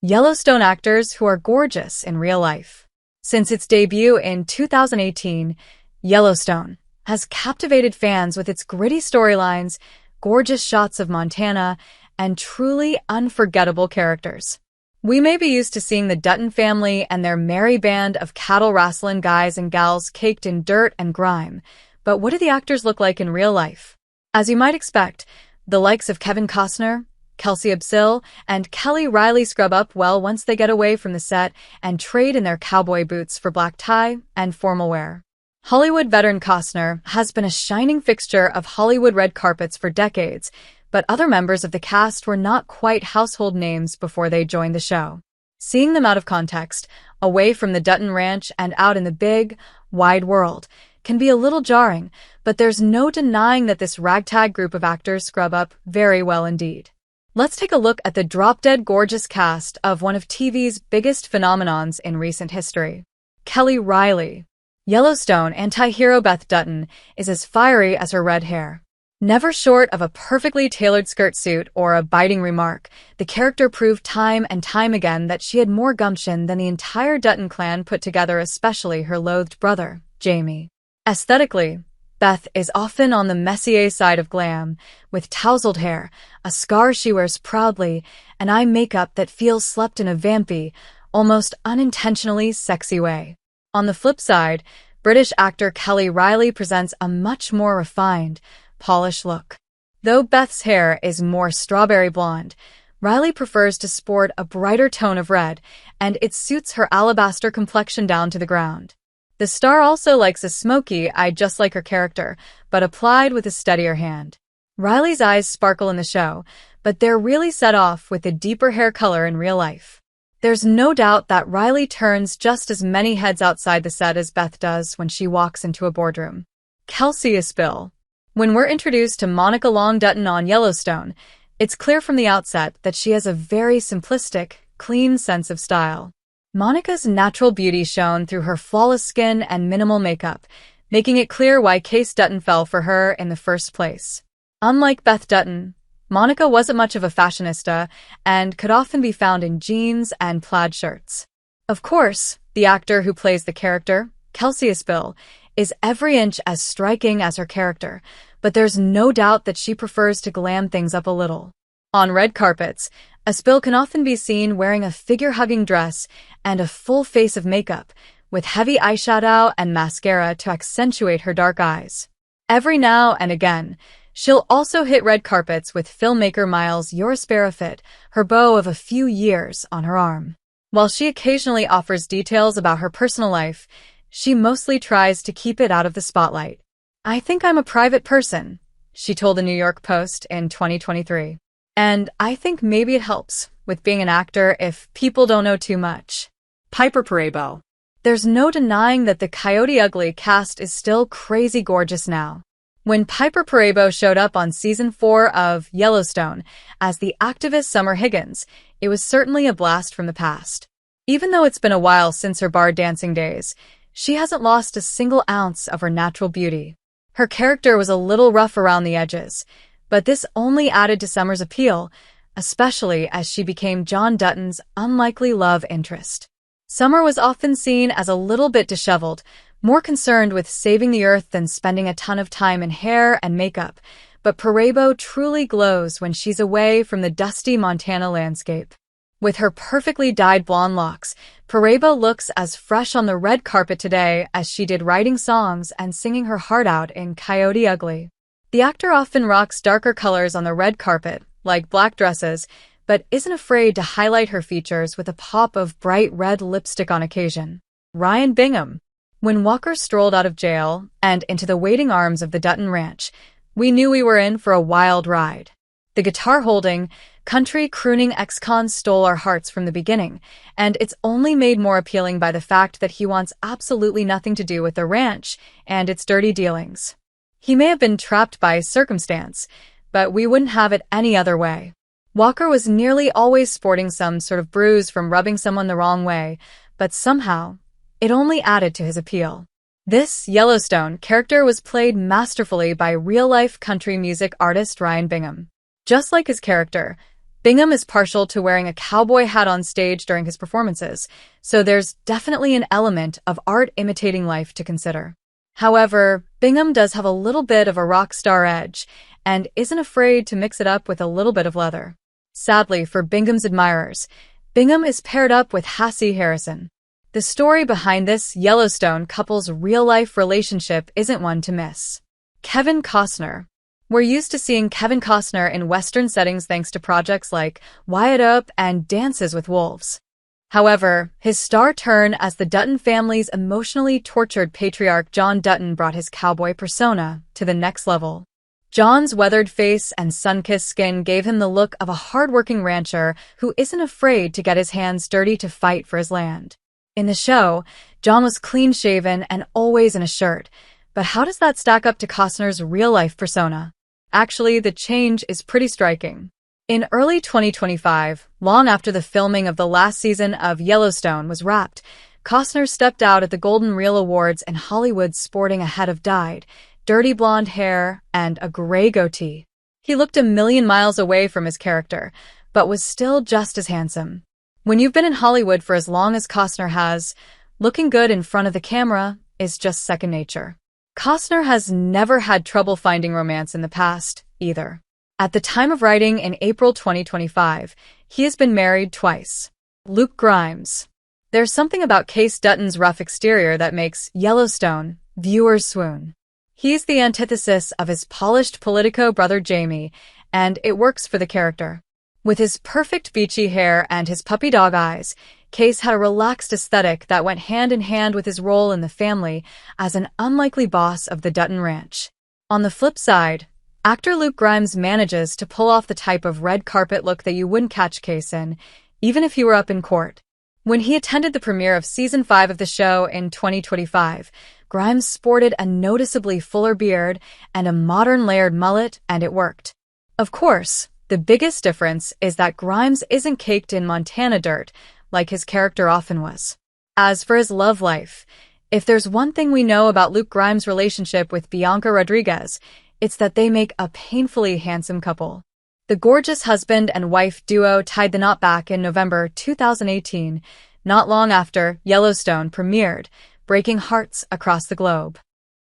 Yellowstone actors who are gorgeous in real life. Since its debut in 2018, Yellowstone has captivated fans with its gritty storylines, gorgeous shots of Montana, and truly unforgettable characters. We may be used to seeing the Dutton family and their merry band of cattle-wrastling guys and gals caked in dirt and grime, but what do the actors look like in real life? As you might expect, the likes of Costner, Kelsey Absille, and Kelly Reilly scrub up well once they get away from the set and trade in their cowboy boots for black tie and formal wear. Hollywood veteran Cosner has been a shining fixture of Hollywood red carpets for decades, but other members of the cast were not quite household names before they joined the show. Seeing them out of context, away from the Dutton Ranch and out in the big, wide world, can be a little jarring, but there's no denying that this ragtag group of actors scrub up very well indeed. Let's take a look at the drop-dead gorgeous cast of one of TV's biggest phenomenons in recent history. Kelly Reilly. Yellowstone anti-hero Beth Dutton is as fiery as her red hair. Never short of a perfectly tailored skirt suit or a biting remark, the character proved time and time again that she had more gumption than the entire Dutton clan put together, especially her loathed brother, Jamie. Aesthetically, Beth is often on the Messier side of glam, with tousled hair, a scar she wears proudly, and eye makeup that feels slept in a vampy, almost unintentionally sexy way. On the flip side, British actor Kelly Reilly presents a much more refined, polished look. Though Beth's hair is more strawberry blonde, Reilly prefers to sport a brighter tone of red, and it suits her alabaster complexion down to the ground. The star also likes a smoky eye just like her character, but applied with a steadier hand. Reilly's eyes sparkle in the show, but they're really set off with a deeper hair color in real life. There's no doubt that Reilly turns just as many heads outside the set as Beth does when she walks into a boardroom. Kelsey Asbille. When we're introduced to Monica Long Dutton on Yellowstone, it's clear from the outset that she has a very simplistic, clean sense of style. Monica's natural beauty shone through her flawless skin and minimal makeup, making it clear why Kayce Dutton fell for her in the first place. Unlike Beth Dutton, Monica wasn't much of a fashionista and could often be found in jeans and plaid shirts. Of course, the actor who plays the character, Kelsey Asbille, is every inch as striking as her character, but there's no doubt that she prefers to glam things up a little. On red carpets, Asbille can often be seen wearing a figure-hugging dress and a full face of makeup, with heavy eyeshadow and mascara to accentuate her dark eyes. Every now and again, she'll also hit red carpets with filmmaker Miles Yorisparafit, her beau of a few years, on her arm. While she occasionally offers details about her personal life, she mostly tries to keep it out of the spotlight. "I think I'm a private person," she told the New York Post in 2023. "And I think maybe it helps with being an actor if people don't know too much." Piper Perabo. There's no denying that the Coyote Ugly cast is still crazy gorgeous now. When Piper Perabo showed up on Season 4 of Yellowstone as the activist Summer Higgins, it was certainly a blast from the past. Even though it's been a while since her bar dancing days, she hasn't lost a single ounce of her natural beauty. Her character was a little rough around the edges, but this only added to Summer's appeal, especially as she became John Dutton's unlikely love interest. Summer was often seen as a little bit disheveled, more concerned with saving the earth than spending a ton of time in hair and makeup, but Perebo truly glows when she's away from the dusty Montana landscape. With her perfectly dyed blonde locks, Perebo looks as fresh on the red carpet today as she did writing songs and singing her heart out in Coyote Ugly. The actor often rocks darker colors on the red carpet, like black dresses, but isn't afraid to highlight her features with a pop of bright red lipstick on occasion. Bingham. When Walker strolled out of jail and into the waiting arms of the Dutton Ranch, we knew we were in for a wild ride. The guitar-holding, country-crooning ex-con stole our hearts from the beginning, and it's only made more appealing by the fact that he wants absolutely nothing to do with the ranch and its dirty dealings. He may have been trapped by circumstance, but we wouldn't have it any other way. Walker was nearly always sporting some sort of bruise from rubbing someone the wrong way, but somehow, it only added to his appeal. This Yellowstone character was played masterfully by real-life country music artist Bingham. Just like his character, Bingham is partial to wearing a cowboy hat on stage during his performances, so there's definitely an element of art imitating life to consider. However, Bingham does have a little bit of a rock star edge and isn't afraid to mix it up with a little bit of leather. Sadly for Bingham's admirers, Bingham is paired up with Hassie Harrison. The story behind this Yellowstone couple's real-life relationship isn't one to miss. Kevin Costner. We're used to seeing Kevin Costner in Western settings thanks to projects like Wyatt Earp and Dances with Wolves. However, his star turn as the Dutton family's emotionally tortured patriarch John Dutton brought his cowboy persona to the next level. John's weathered face and sun-kissed skin gave him the look of a hard-working rancher who isn't afraid to get his hands dirty to fight for his land. In the show, John was clean-shaven and always in a shirt, but how does that stack up to Costner's real-life persona? Actually, the change is pretty striking. In early 2025, long after the filming of the last season of Yellowstone was wrapped, Costner stepped out at the Golden Reel Awards in Hollywood sporting a head of dyed, dirty blonde hair, and a gray goatee. He looked a million miles away from his character, but was still just as handsome. When you've been in Hollywood for as long as Costner has, looking good in front of the camera is just second nature. Costner has never had trouble finding romance in the past, either. At the time of writing in April 2025, he has been married twice. Luke Grimes. There's something about Kayce Dutton's rough exterior that makes Yellowstone viewers swoon. He's the antithesis of his polished Politico brother Jamie, and it works for the character. With his perfect beachy hair and his puppy dog eyes, Kayce had a relaxed aesthetic that went hand in hand with his role in the family as an unlikely boss of the Dutton Ranch. On the flip side, actor Luke Grimes manages to pull off the type of red carpet look that you wouldn't catch Kayce in, even if he were up in court. When he attended the premiere of Season 5 of the show in 2025, Grimes sported a noticeably fuller beard and a modern layered mullet, and it worked. Of course, the biggest difference is that Grimes isn't caked in Montana dirt, like his character often was. As for his love life, if there's one thing we know about Luke Grimes' relationship with Bianca Rodriguez, it's that they make a painfully handsome couple. The gorgeous husband and wife duo tied the knot back in November 2018, not long after Yellowstone premiered, breaking hearts across the globe.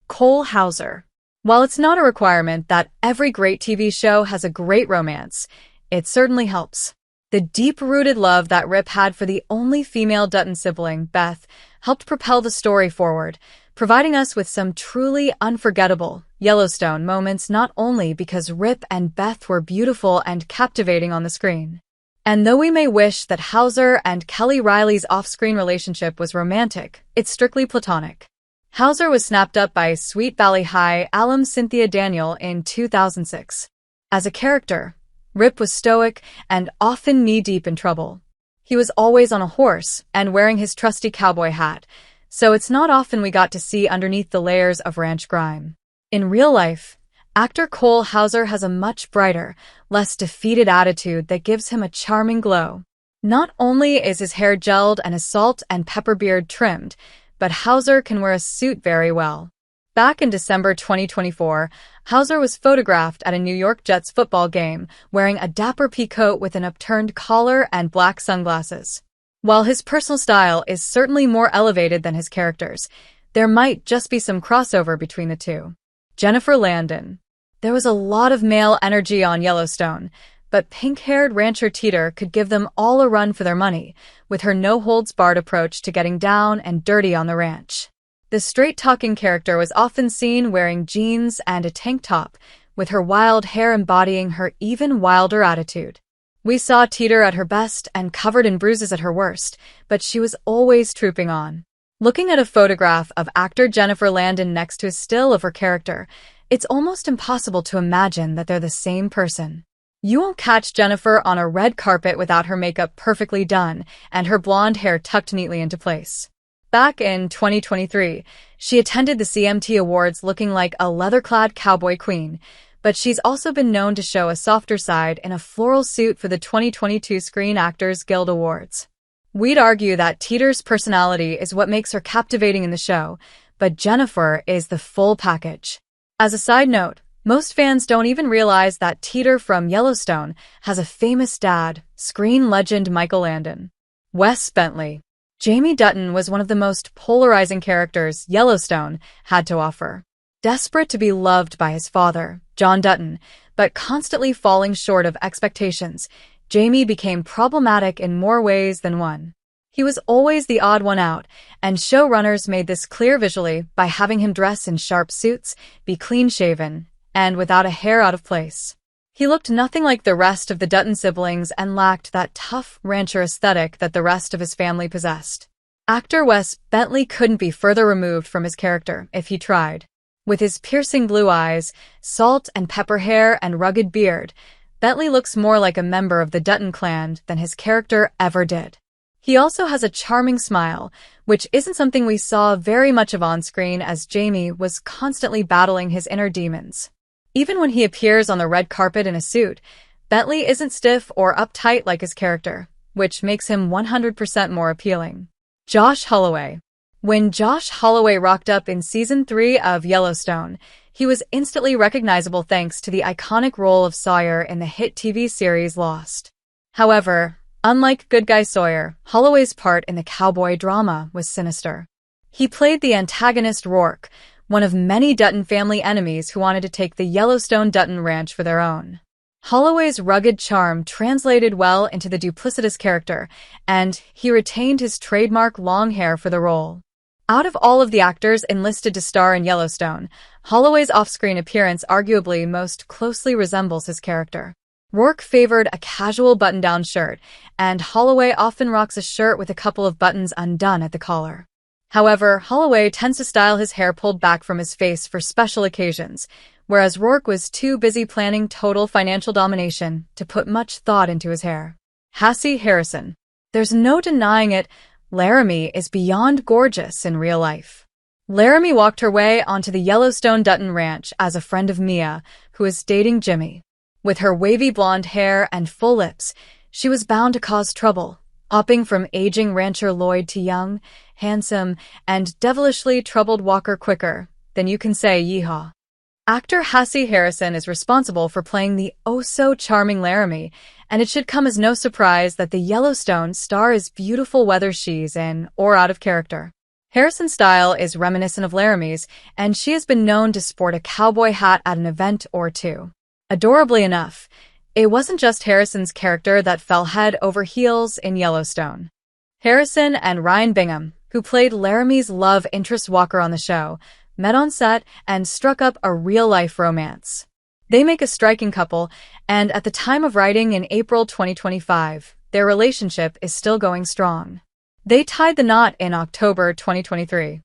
Cole Hauser. While it's not a requirement that every great TV show has a great romance, it certainly helps. The deep-rooted love that Rip had for the only female Dutton sibling, Beth, helped propel the story forward, providing us with some truly unforgettable Yellowstone moments not only because Rip and Beth were beautiful and captivating on the screen. And though we may wish that Hauser and Kelly Reilly's off-screen relationship was romantic, it's strictly platonic. Hauser was snapped up by Sweet Valley High alum Cynthia Daniel in 2006. As a character, Rip was stoic and often knee-deep in trouble. He was always on a horse and wearing his trusty cowboy hat, so it's not often we got to see underneath the layers of ranch grime. In real life, actor Cole Hauser has a much brighter, less defeated attitude that gives him a charming glow. Not only is his hair gelled and his salt and pepper beard trimmed, but Hauser can wear a suit very well. Back in December 2024, Hauser was photographed at a New York Jets football game wearing a dapper pea coat with an upturned collar and black sunglasses. While his personal style is certainly more elevated than his character's, there might just be some crossover between the two. Jennifer Landon. There was a lot of male energy on Yellowstone, but pink-haired rancher Teeter could give them all a run for their money, with her no-holds-barred approach to getting down and dirty on the ranch. The straight-talking character was often seen wearing jeans and a tank top, with her wild hair embodying her even wilder attitude. We saw Teeter at her best and covered in bruises at her worst, but she was always trooping on. Looking at a photograph of actor Jennifer Landon next to a still of her character, it's almost impossible to imagine that they're the same person. You won't catch Jennifer on a red carpet without her makeup perfectly done and her blonde hair tucked neatly into place. Back in 2023, she attended the CMT Awards looking like a leather-clad cowboy queen, but she's also been known to show a softer side in a floral suit for the 2022 Screen Actors Guild Awards. We'd argue that Teeter's personality is what makes her captivating in the show, but Jennifer is the full package. As a side note, Most fans don't even realize that Teeter from Yellowstone has a famous dad, screen legend Michael Landon. Wes Bentley. Jamie Dutton was one of the most polarizing characters Yellowstone had to offer. Desperate to be loved by his father, John Dutton, but constantly falling short of expectations, Jamie became problematic in more ways than one. He was always the odd one out, and showrunners made this clear visually by having him dress in sharp suits, be clean-shaven, and without a hair out of place. He looked nothing like the rest of the Dutton siblings and lacked that tough rancher aesthetic that the rest of his family possessed. Actor Wes Bentley couldn't be further removed from his character if he tried. With his piercing blue eyes, salt and pepper hair, and rugged beard, Bentley looks more like a member of the Dutton clan than his character ever did. He also has a charming smile, which isn't something we saw very much of on screen as Jamie was constantly battling his inner demons. Even when he appears on the red carpet in a suit, Bentley isn't stiff or uptight like his character, which makes him 100% more appealing. Josh Holloway. When Josh Holloway rocked up in Season 3 of Yellowstone, he was instantly recognizable thanks to the iconic role of Sawyer in the hit TV series Lost. However, unlike good guy Sawyer, Holloway's part in the cowboy drama was sinister. He played the antagonist Rourke, one of many Dutton family enemies who wanted to take the Yellowstone Dutton Ranch for their own. Holloway's rugged charm translated well into the duplicitous character, and he retained his trademark long hair for the role. Out of all of the actors enlisted to star in Yellowstone, Holloway's off-screen appearance arguably most closely resembles his character. Rourke favored a casual button-down shirt, and Holloway often rocks a shirt with a couple of buttons undone at the collar. However, Holloway tends to style his hair pulled back from his face for special occasions, whereas Rourke was too busy planning total financial domination to put much thought into his hair. Hassie Harrison. There's no denying it, Laramie is beyond gorgeous in real life. Laramie walked her way onto the Yellowstone Dutton Ranch as a friend of Mia, who is dating Jimmy. With her wavy blonde hair and full lips, she was bound to cause trouble, hopping from aging rancher Lloyd to young, handsome, and devilishly troubled Walker quicker than you can say yeehaw. Actor Hassie Harrison is responsible for playing the oh-so-charming Laramie, and it should come as no surprise that the Yellowstone star is beautiful whether she's in or out of character. Harrison's style is reminiscent of Laramie's, and she has been known to sport a cowboy hat at an event or two. Adorably enough, it wasn't just Harrison's character that fell head over heels in Yellowstone. Harrison and Ryan Bingham, who played Laramie's love interest Walker on the show, met on set and struck up a real-life romance. They make a striking couple, and at the time of writing in April 2025, their relationship is still going strong. They tied the knot in October 2023.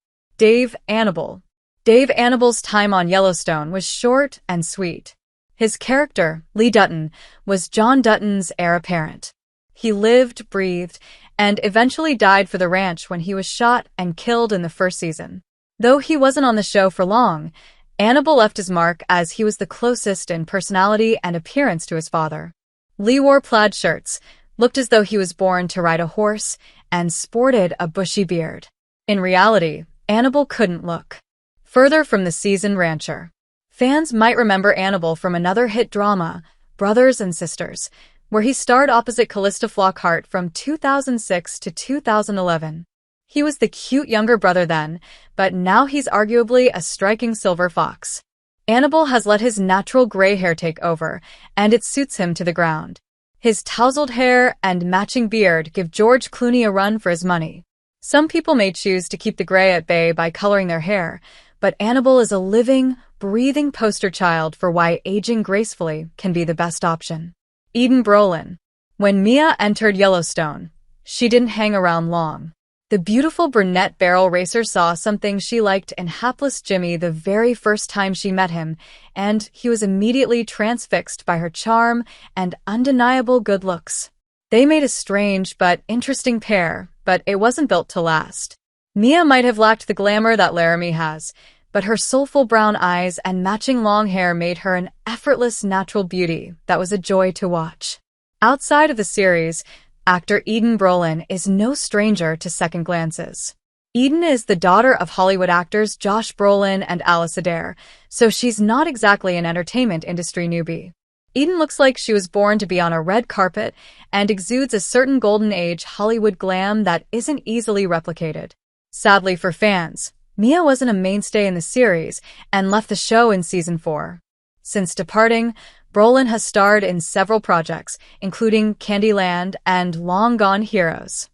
Annibal. Annibal's time on Yellowstone was short and sweet. His character, Lee Dutton, was John Dutton's heir apparent. He lived, breathed, and eventually died for the ranch when he was shot and killed in the first season. Though he wasn't on the show for long, Annibal left his mark as he was the closest in personality and appearance to his father. Lee wore plaid shirts, looked as though he was born to ride a horse, and sported a bushy beard. In reality, Annibal couldn't look further from the seasoned rancher. Fans might remember Annibal from another hit drama, Brothers and Sisters, where he starred opposite Callista Flockhart from 2006 to 2011. He was the cute younger brother then, but now he's arguably a striking silver fox. Annibal has let his natural gray hair take over, and it suits him to the ground. His tousled hair and matching beard give George Clooney a run for his money. Some people may choose to keep the gray at bay by coloring their hair, but Annibal is a living, breathing poster child for why aging gracefully can be the best option. Brolan. When Mia entered Yellowstone, she didn't hang around long. The beautiful brunette barrel racer saw something she liked in hapless Jimmy the very first time she met him, and he was immediately transfixed by her charm and undeniable good looks. They made a strange but interesting pair, but it wasn't built to last. Mia might have lacked the glamour that Laramie has, but her soulful brown eyes and matching long hair made her an effortless natural beauty that was a joy to watch. Outside of the series, actor Brolan is no stranger to second glances. Eden is the daughter of Hollywood actors Josh Brolin and Alice Adair, so she's not exactly an entertainment industry newbie. Eden looks like she was born to be on a red carpet and exudes a certain golden age Hollywood glam that isn't easily replicated. Sadly for fans, Mia wasn't a mainstay in the series and left the show in season 4. Since departing, Brolan has starred in several projects, including Candyland and Long Gone Heroes.